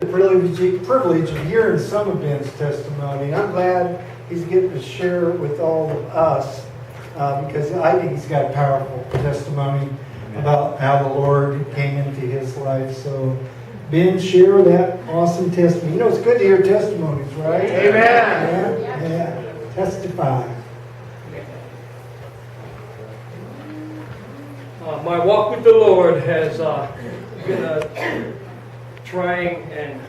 The privilege of hearing some of Ben's testimony. I'm glad he's getting to share it with all of us because I think he's got a powerful testimony about how the Lord came into his life. So, Ben, share that awesome testimony. You know, it's good to hear testimonies, right? Amen. Yeah. Testify. My walk with the Lord has been a trying and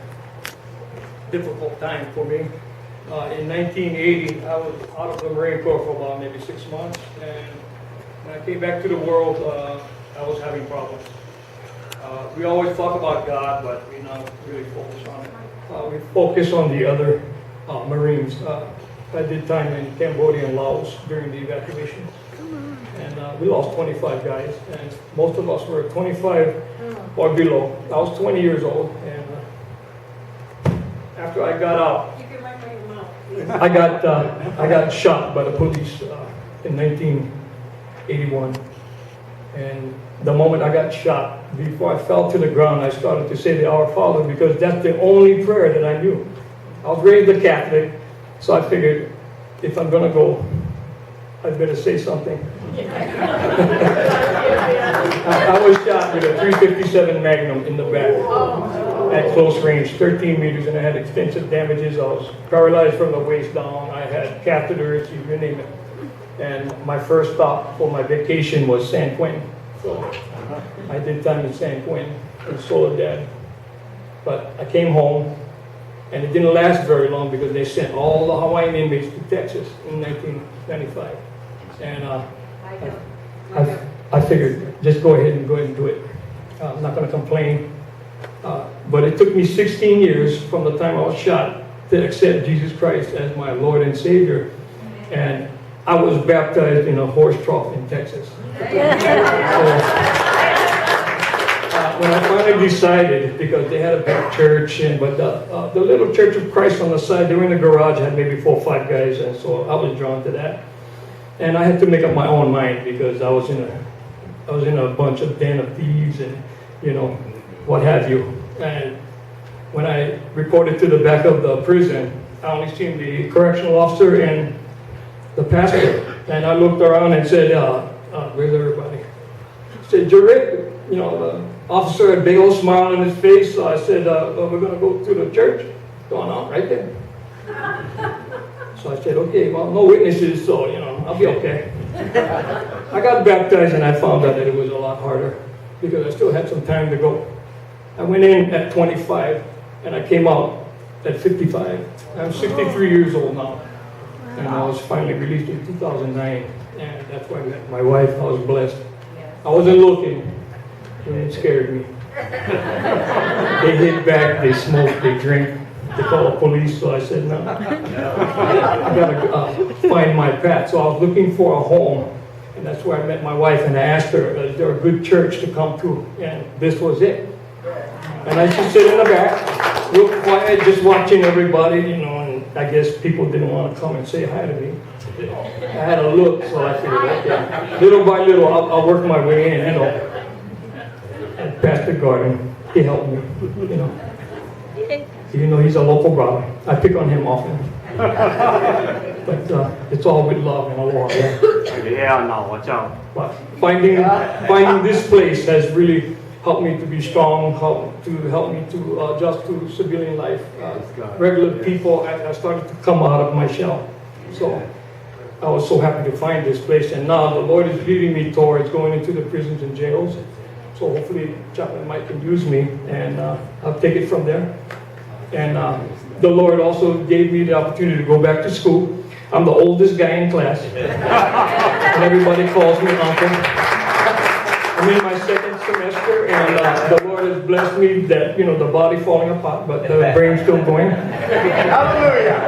difficult time for me. In 1980, I was out of the Marine Corps for about maybe 6 months, and when I came back to the world, I was having problems. We always talk about God, but we not really focus on it. We focus on the other Marines. I did time in Cambodia and Laos during the evacuation, and we lost 25 guys, and most of us were 25 or below. I was 20 years old, and after I got out, I got shot by the police in 1981, and the moment I got shot, before I fell to the ground, I started to say the Our Father because that's the only prayer that I knew. I was raised a Catholic, so I figured if I'm going to go, I'd better say something. I was shot with a .357 Magnum in the back at close range, 13 meters, and I had extensive damages. I was paralyzed from the waist down. I had catheters, you name it. And my first stop for my vacation was San Quentin. So I did time in San Quentin in Soledad. But I came home, and it didn't last very long because they sent all the Hawaiian inmates to Texas in 1995. And I figured, just go ahead and do it. I'm not going to complain. But it took me 16 years from the time I was shot to accept Jesus Christ as my Lord and Savior. And I was baptized in a horse trough in Texas. So, when I finally decided, because they had a big church, but the little Church of Christ on the side, they were in the garage, had maybe 4 or 5 guys, and so I was drawn to that. And I had to make up my own mind because I was in a bunch of den of thieves and, what have you. And when I reported to the back of the prison, I only seen the correctional officer and the pastor. And I looked around and said, where's everybody? I said, you're Rick. The officer had a big old smile on his face. So I said, we're going to go to the church. Going on right there. So I said, okay, well, no witnesses, so, I'll be okay. I got baptized and I found out that it was a lot harder because I still had some time to go. I went in at 25 and I came out at 55. I'm 63 years old now. And I was finally released in 2009. And that's where I met my wife. I was blessed. I wasn't looking, and it scared me. They hit back, they smoke, they drink. They call the police, so I said, no. I gotta find my path. So I was looking for a home, and that's where I met my wife, and I asked her, is there a good church to come to? And this was it. And I just sit in the back, real quiet, just watching everybody, and I guess people didn't want to come and say hi to me. I had a look, so I figured, okay, little by little, I'll work my way in, And Pastor Gordon, he helped me, Even though he's a local brother, I pick on him often. But it's all with love and aloha. Yeah, no, watch out. But finding this place has really helped me to be strong, helped me to adjust to civilian life. Regular people, I started to come out of my shell. So I was so happy to find this place. And now the Lord is leading me towards going into the prisons and jails. So hopefully Chaplain Mike can use me, and I'll take it from there. And the Lord also gave me the opportunity to go back to school. I'm the oldest guy in class. And everybody calls me uncle. I'm in my 2nd semester, and the Lord has blessed me that, the body falling apart, but the brain's still going. Hallelujah.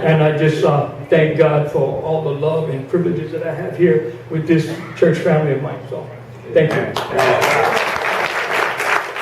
And I just thank God for all the love and privileges that I have here with this church family of mine. So, thank you.